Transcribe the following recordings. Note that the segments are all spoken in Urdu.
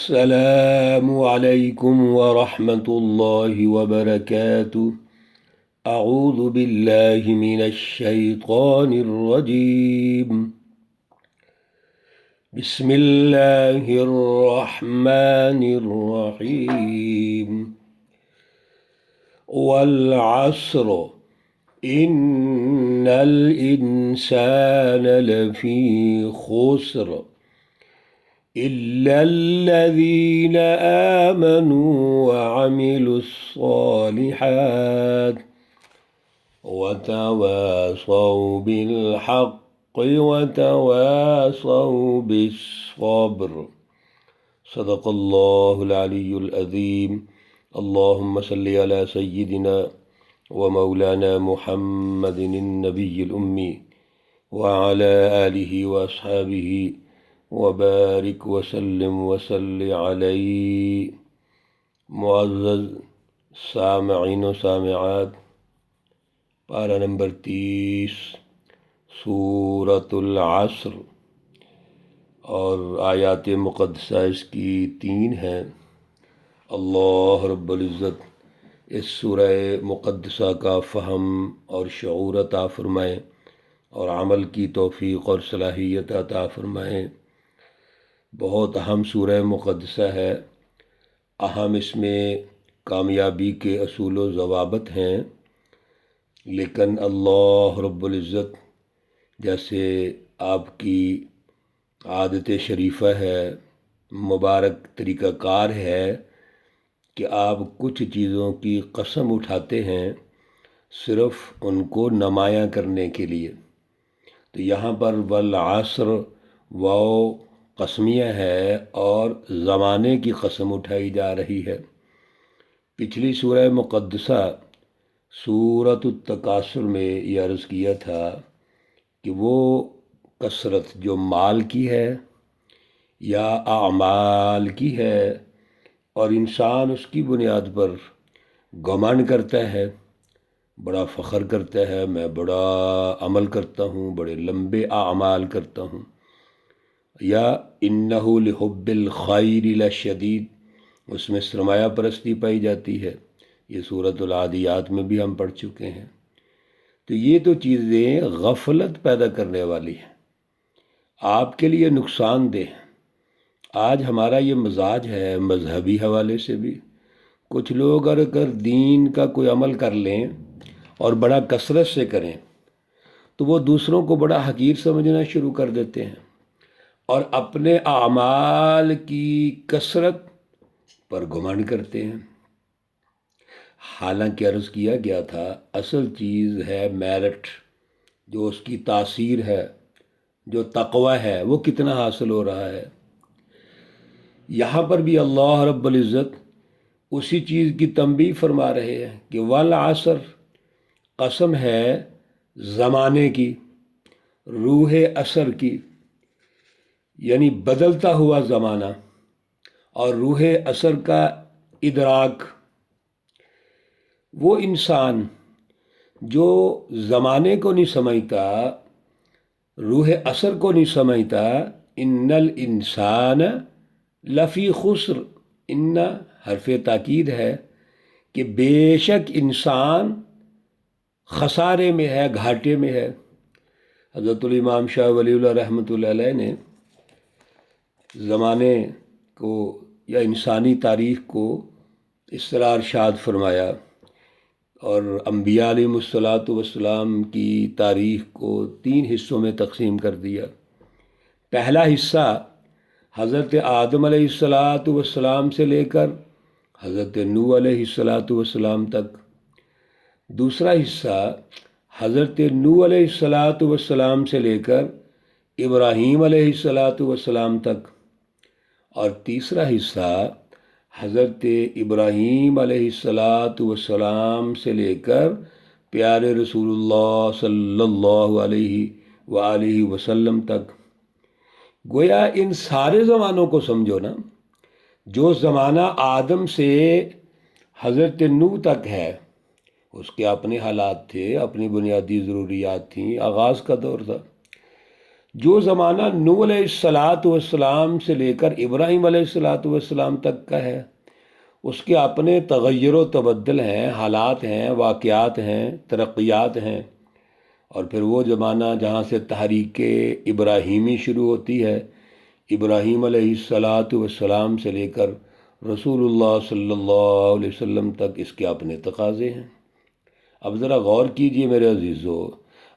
السلام عليكم ورحمة الله وبركاته. أعوذ بالله من الشيطان الرجيم. بسم الله الرحمن الرحيم. والعصر إن الإنسان لفي خسر إلا الذين آمنوا وعملوا الصالحات وتواصوا بالحق وتواصوا بالصبر. صدق الله العلي العظيم. اللهم صل على سيدنا ومولانا محمد النبي الأمي وعلى آله وأصحابه وبارک وسلم وصلی علیہ. معزز سامعین و سامعات، پارہ نمبر 30 سورۃ العصر، اور آیات مقدسہ اس کی 3 ہیں. اللہ رب العزت اس سورہ مقدسہ کا فہم اور شعور عطا فرمائیں اور عمل کی توفیق اور صلاحیت عطا فرمائیں. بہت اہم سورہ مقدسہ ہے. اہم اس میں کامیابی کے اصول و ضوابط ہیں، لیکن اللہ رب العزت جیسے آپ کی عادت شریفہ ہے، مبارک طریقہ کار ہے کہ آپ کچھ چیزوں کی قسم اٹھاتے ہیں صرف ان کو نمایاں کرنے کے لیے. تو یہاں پر والعصر واو قسمیہ ہے اور زمانے کی قسم اٹھائی جا رہی ہے. پچھلی سورہ مقدسہ سورۃ التکاثر میں یہ عرض کیا تھا کہ وہ کثرت جو مال کی ہے یا اعمال کی ہے، اور انسان اس کی بنیاد پر گھمنڈ کرتا ہے، بڑا فخر کرتا ہے، میں بڑا عمل کرتا ہوں، بڑے لمبے اعمال کرتا ہوں، یا انہ لحب الخیر لشدید، اس میں سرمایہ پرستی پائی جاتی ہے. یہ سورۃ العادیات میں بھی ہم پڑھ چکے ہیں. تو یہ تو چیزیں غفلت پیدا کرنے والی ہیں، آپ کے لیے نقصان دہ. آج ہمارا یہ مزاج ہے مذہبی حوالے سے بھی، کچھ لوگ اگر دین کا کوئی عمل کر لیں اور بڑا کثرت سے کریں تو وہ دوسروں کو بڑا حقیر سمجھنا شروع کر دیتے ہیں اور اپنے اعمال کی کثرت پر گھمنڈ کرتے ہیں. حالانکہ عرض کیا گیا تھا اصل چیز ہے میرٹ، جو اس کی تاثیر ہے، جو تقوی ہے، وہ کتنا حاصل ہو رہا ہے. یہاں پر بھی اللہ رب العزت اسی چیز کی تنبیہ فرما رہے ہیں کہ والعصر، قسم ہے زمانے کی، روح عصر کی، یعنی بدلتا ہوا زمانہ، اور روح عصر کا ادراک. وہ انسان جو زمانے کو نہیں سمجھتا، روح عصر کو نہیں سمجھتا، ان الانسان لفی خسر، ان حرف تاکید ہے کہ بے شک انسان خسارے میں ہے، گھاٹے میں ہے. حضرت الامام شاہ ولی اللہ رحمۃ اللہ علیہ نے زمانے کو یا انسانی تاریخ کو اس طرح ارشاد فرمایا، اور انبیاء علیہ السلام کی تاریخ کو 3 حصوں میں تقسیم کر دیا. پہلا حصہ حضرت آدم علیہ السلام سے لے کر حضرت نوح علیہ السلام تک. دوسرا حصہ حضرت نوح علیہ السلام سے لے کر ابراہیم علیہ السلام تک. اور تیسرا حصہ حضرت ابراہیم علیہ السلام سے لے کر پیارے رسول اللہ صلی اللہ علیہ وآلہ وسلم تک. گویا ان سارے زمانوں کو سمجھو نا. جو زمانہ آدم سے حضرت نوح تک ہے، اس کے اپنے حالات تھے، اپنی بنیادی ضروریات تھیں، آغاز کا دور تھا. جو زمانہ نوح علیہ الصلاۃ والسلام سے لے کر ابراہیم علیہ الصلاۃ والسلام تک کا ہے، اس کے اپنے تغیر و تبدل ہیں، حالات ہیں، واقعات ہیں، ترقیات ہیں۔ اور پھر وہ زمانہ جہاں سے تحریک ابراہیمی شروع ہوتی ہے، ابراہیم علیہ الصلاۃ والسلام سے لے کر رسول اللہ صلی اللہ علیہ وسلم تک، اس کے اپنے تقاضے ہیں۔ اب ذرا غور کیجئے میرے عزیزو،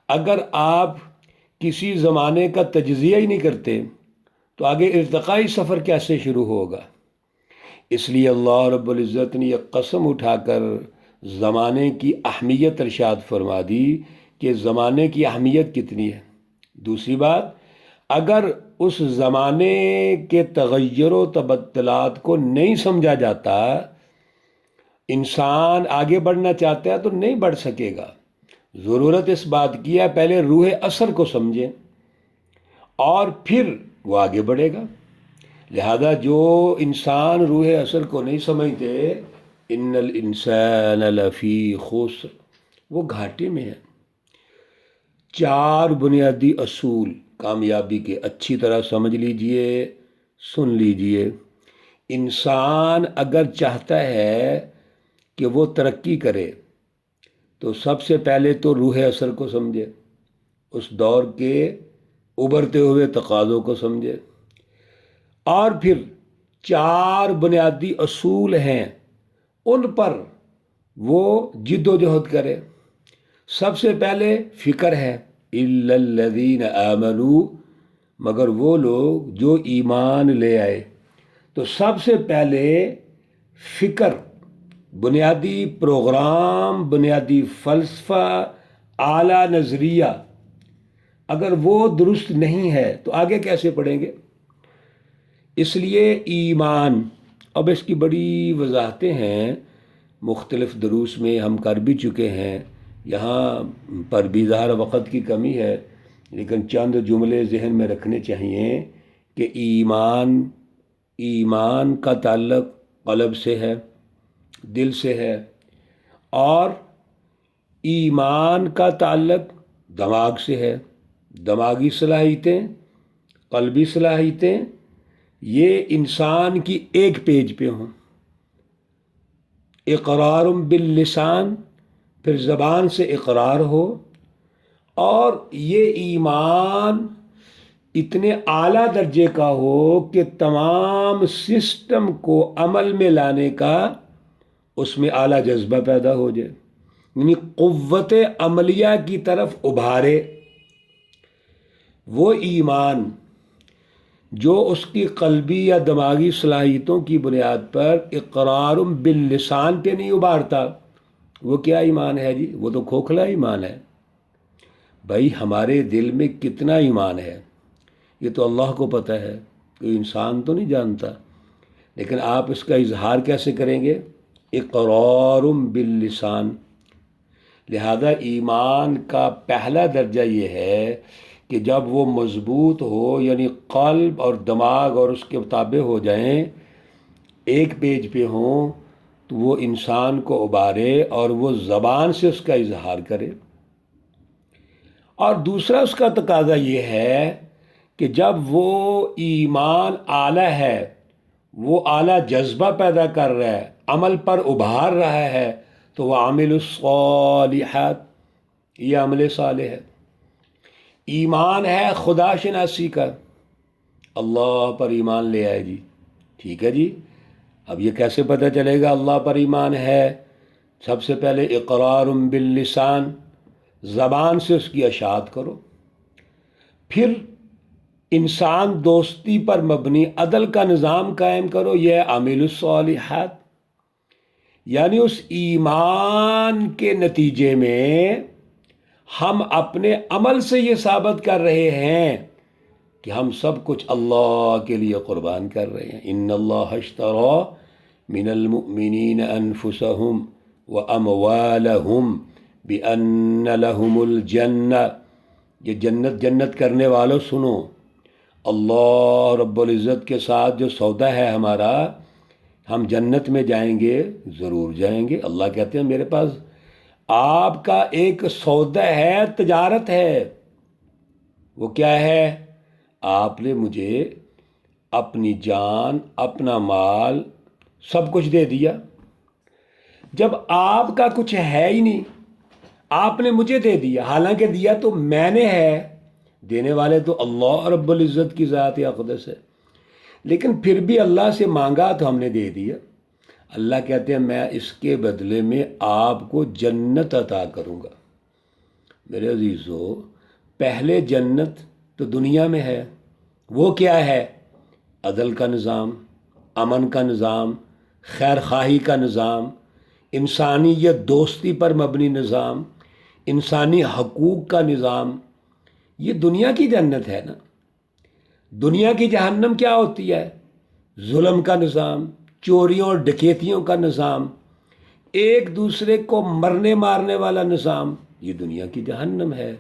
اگر آپ کسی زمانے کا تجزیہ ہی نہیں کرتے تو آگے ارتقائی سفر کیسے شروع ہوگا؟ اس لیے اللہ رب العزت نے یہ قسم اٹھا کر زمانے کی اہمیت ارشاد فرما دی کہ زمانے کی اہمیت کتنی ہے۔ دوسری بات، اگر اس زمانے کے تغیر و تبدلات کو نہیں سمجھا جاتا، انسان آگے بڑھنا چاہتا ہے تو نہیں بڑھ سکے گا۔ ضرورت اس بات کی ہے پہلے روح اثر کو سمجھیں اور پھر وہ آگے بڑھے گا۔ لہذا جو انسان روح اثر کو نہیں سمجھتے، ان الانسان لفی خسر، وہ گھاٹے میں ہے۔ 4 بنیادی اصول کامیابی کے اچھی طرح سمجھ لیجئے، سن لیجئے۔ انسان اگر چاہتا ہے کہ وہ ترقی کرے تو سب سے پہلے تو روح اثر کو سمجھے، اس دور کے ابھرتے ہوئے تقاضوں کو سمجھے، اور پھر 4 بنیادی اصول ہیں ان پر وہ جد و جہد کرے۔ سب سے پہلے فکر ہے، الا الذین آمنوا، مگر وہ لوگ جو ایمان لے آئے۔ تو سب سے پہلے فکر، بنیادی پروگرام، بنیادی فلسفہ، اعلیٰ نظریہ اگر وہ درست نہیں ہے تو آگے کیسے پڑھیں گے؟ اس لیے ایمان، اب اس کی بڑی وضاحتیں ہیں، مختلف دروس میں ہم کر بھی چکے ہیں، یہاں پر بھی ظاہر وقت کی کمی ہے، لیکن چند جملے ذہن میں رکھنے چاہیے کہ ایمان کا تعلق قلب سے ہے، دل سے ہے، اور ایمان کا تعلق دماغ سے ہے۔ دماغی صلاحیتیں، قلبی صلاحیتیں، یہ انسان کی ایک پیج پہ ہوں۔ اقرار باللسان، پھر زبان سے اقرار ہو، اور یہ ایمان اتنے اعلیٰ درجے کا ہو کہ تمام سسٹم کو عمل میں لانے کا اس میں اعلیٰ جذبہ پیدا ہو جائے، یعنی قوت عملیہ کی طرف ابھارے۔ وہ ایمان جو اس کی قلبی یا دماغی صلاحیتوں کی بنیاد پر اقرار باللسان پہ نہیں ابھارتا، وہ کیا ایمان ہے جی؟ وہ تو کھوکھلا ایمان ہے۔ بھائی ہمارے دل میں کتنا ایمان ہے یہ تو اللہ کو پتہ ہے، کوئی انسان تو نہیں جانتا، لیکن آپ اس کا اظہار کیسے کریں گے؟ اقرار باللسان۔ لہذا ایمان کا پہلا درجہ یہ ہے کہ جب وہ مضبوط ہو، یعنی قلب اور دماغ اور اس کے تابع ہو جائیں، ایک پیج پہ ہوں، تو وہ انسان کو ابھارے اور وہ زبان سے اس کا اظہار کرے۔ اور دوسرا اس کا تقاضا یہ ہے کہ جب وہ ایمان اعلیٰ ہے، وہ اعلیٰ جذبہ پیدا کر رہا ہے، عمل پر ابھار رہا ہے، تو وہ عامل الصالحات، یہ عمل صالح ہے۔ ایمان ہے خدا شناسی کا، اللہ پر ایمان لے آئے جی، ٹھیک ہے جی، اب یہ کیسے پتہ چلے گا اللہ پر ایمان ہے؟ سب سے پہلے اقرار باللسان، زبان سے اس کی اشاعت کرو، پھر انسان دوستی پر مبنی عدل کا نظام قائم کرو، یہ عامل الصالحات۔ یعنی اس ایمان کے نتیجے میں ہم اپنے عمل سے یہ ثابت کر رہے ہیں کہ ہم سب کچھ اللہ کے لیے قربان کر رہے ہیں۔ ان اللہ اشتری من المؤمنین انفسهم واموالهم بان لهم الجنہ، یہ جنت کرنے والوں سنو، اللہ رب العزت کے ساتھ جو سودا ہے ہمارا، ہم جنت میں جائیں گے، ضرور جائیں گے۔ اللہ کہتے ہیں میرے پاس آپ کا ایک سودا ہے، تجارت ہے، وہ کیا ہے؟ آپ نے مجھے اپنی جان، اپنا مال، سب کچھ دے دیا۔ جب آپ کا کچھ ہے ہی نہیں، آپ نے مجھے دے دیا، حالانکہ دیا تو میں نے ہے، دینے والے تو اللہ رب العزت کی ذات اقدس ہے، لیکن پھر بھی اللہ سے مانگا تو ہم نے دے دیا۔ اللہ کہتے ہیں میں اس کے بدلے میں آپ کو جنت عطا کروں گا۔ میرے عزیزو، پہلے جنت تو دنیا میں ہے، وہ کیا ہے؟ عدل کا نظام، امن کا نظام، خیر خواہی کا نظام، انسانیت دوستی پر مبنی نظام، انسانی حقوق کا نظام۔ یہ دنیا کی جنت ہے نا۔ دنیا کی جہنم کیا ہوتی ہے؟ ظلم کا نظام، چوریوں اور ڈکیتیوں کا نظام، ایک دوسرے کو مرنے مارنے والا نظام، یہ دنیا کی جہنم ہے۔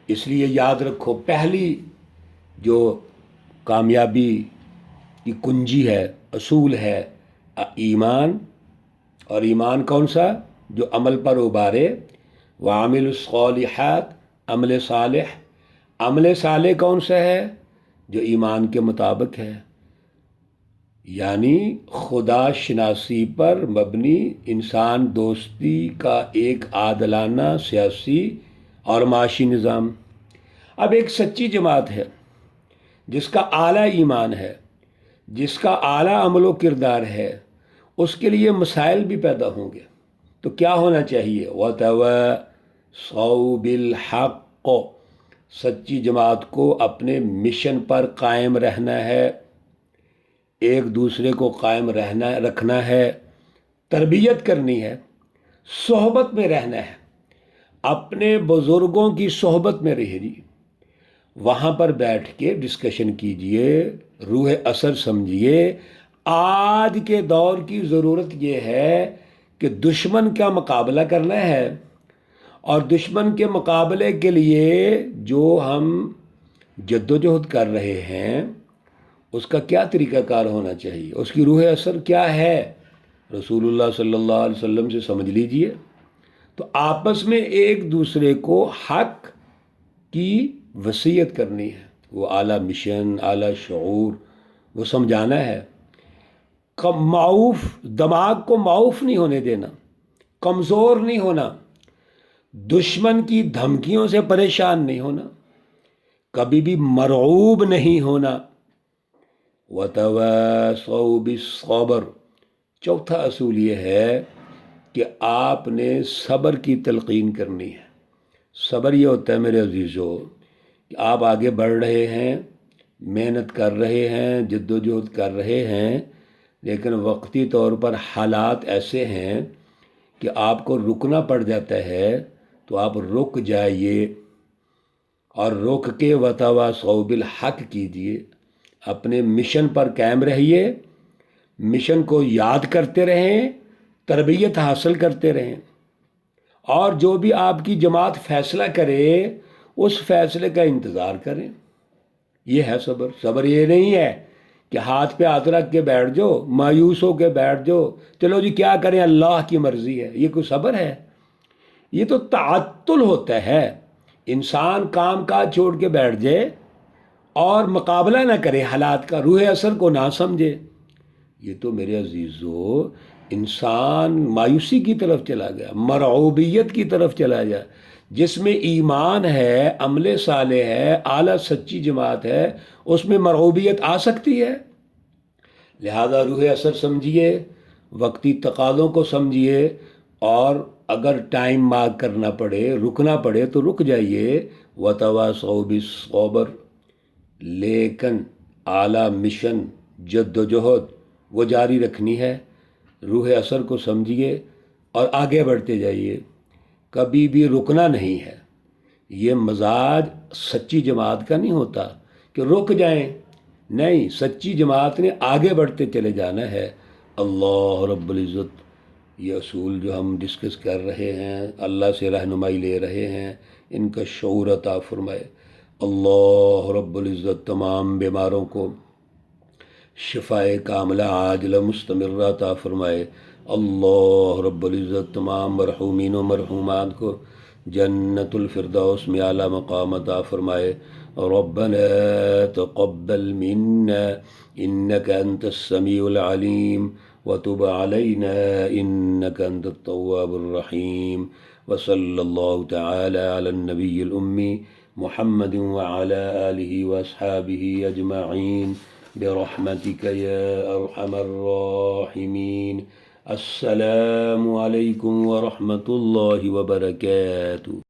اس لیے یاد رکھو، پہلی جو کامیابی کی کنجی ہے، اصول ہے ایمان۔ اور ایمان کون سا؟ جو عمل پر ابھارے، وعامل الصالحات، عمل صالح۔ عمل صالح کون سا ہے؟ جو ایمان کے مطابق ہے، یعنی خدا شناسی پر مبنی انسان دوستی کا ایک عادلانہ سیاسی اور معاشی نظام۔ اب ایک سچی جماعت ہے جس کا اعلیٰ ایمان ہے، جس کا اعلیٰ عمل و کردار ہے، اس کے لیے مسائل بھی پیدا ہوں گے، تو کیا ہونا چاہیے؟ وَتَوَاصَوْا بِالْحَقِّ۔ سچی جماعت کو اپنے مشن پر قائم رہنا ہے، ایک دوسرے کو قائم رکھنا ہے، تربیت کرنی ہے، صحبت میں رہنا ہے، اپنے بزرگوں کی صحبت میں رہیے، وہاں پر بیٹھ کے ڈسکشن کیجئے، روح اثر سمجھیے۔ آج کے دور کی ضرورت یہ ہے کہ دشمن کا مقابلہ کرنا ہے، اور دشمن کے مقابلے کے لیے جو ہم جدوجہد کر رہے ہیں، اس کا کیا طریقہ کار ہونا چاہیے، اس کی روح اثر کیا ہے، رسول اللہ صلی اللہ علیہ وسلم سے سمجھ لیجئے۔ تو آپس میں ایک دوسرے کو حق کی وصیت کرنی ہے، وہ اعلیٰ مشن، اعلیٰ شعور، وہ سمجھانا ہے۔ معاوف دماغ کو معاوف نہیں ہونے دینا، کمزور نہیں ہونا، دشمن کی دھمکیوں سے پریشان نہیں ہونا، کبھی بھی مرعوب نہیں ہونا۔ وَتَوَاصَوْا بِالصَّبْرِ۔ چوتھا اصول یہ ہے کہ آپ نے صبر کی تلقین کرنی ہے۔ صبر یہ ہوتا ہے میرے عزیزو کہ آپ آگے بڑھ رہے ہیں، محنت کر رہے ہیں، جدوجہد کر رہے ہیں، لیکن وقتی طور پر حالات ایسے ہیں کہ آپ کو رکنا پڑ جاتا ہے، تو آپ رک جائیے اور رک کے وَتَوَاصَوْا بِالْحَقِّ کیجئے، اپنے مشن پر قائم رہیے، مشن کو یاد کرتے رہیں، تربیت حاصل کرتے رہیں، اور جو بھی آپ کی جماعت فیصلہ کرے اس فیصلے کا انتظار کریں۔ یہ ہے صبر۔ صبر یہ نہیں ہے کہ ہاتھ پہ ہاتھ رکھ کے بیٹھ جاؤ، مایوس ہو کے بیٹھ جاؤ، چلو جی کیا کریں، اللہ کی مرضی ہے۔ یہ کوئی صبر ہے؟ یہ تو تعطل ہوتا ہے۔ انسان کام کاج چھوڑ کے بیٹھ جائے اور مقابلہ نہ کرے حالات کا، روح اثر کو نہ سمجھے، یہ تو میرے عزیزو انسان مایوسی کی طرف چلا گیا، مرعوبیت کی طرف چلا گیا۔ جس میں ایمان ہے، عمل صالح ہے، اعلیٰ سچی جماعت ہے، اس میں مرعوبیت آ سکتی ہے۔ لہذا روح اثر سمجھیے، وقتی تقاضوں کو سمجھیے، اور اگر ٹائم مارک کرنا پڑے، رکنا پڑے تو رک جائیے۔ وَتَوَاصَوْا بِالصَّبْرِ۔ لیکن اعلیٰ مشن، جد و جہد وہ جاری رکھنی ہے۔ روح اثر کو سمجھیے اور آگے بڑھتے جائیے، کبھی بھی رکنا نہیں ہے۔ یہ مزاج سچی جماعت کا نہیں ہوتا کہ رک جائیں، نہیں، سچی جماعت نے آگے بڑھتے چلے جانا ہے۔ اللہ رب العزت یہ اصول جو ہم ڈسکس کر رہے ہیں، اللہ سے رہنمائی لے رہے ہیں، ان کا شعور عطا فرمائے۔ اللہ رب العزت تمام بیماروں کو شفائے کاملہ عاجلہ مستمرہ عطا فرمائے۔ اللہ رب العزت تمام مرحومین و مرحومات کو جنت الفردوس میں اعلیٰ مقام عطا فرمائے۔ ربنا تقبل منا إنك أنت السميع العليم وتب علينا إنك أنت التواب الرحيم وصلى الله تعالى على النبي الأمي محمد وعلى آله وأصحابه أجمعين برحمتك يا أرحم الراحمين. السلام عليكم ورحمة الله وبركاته.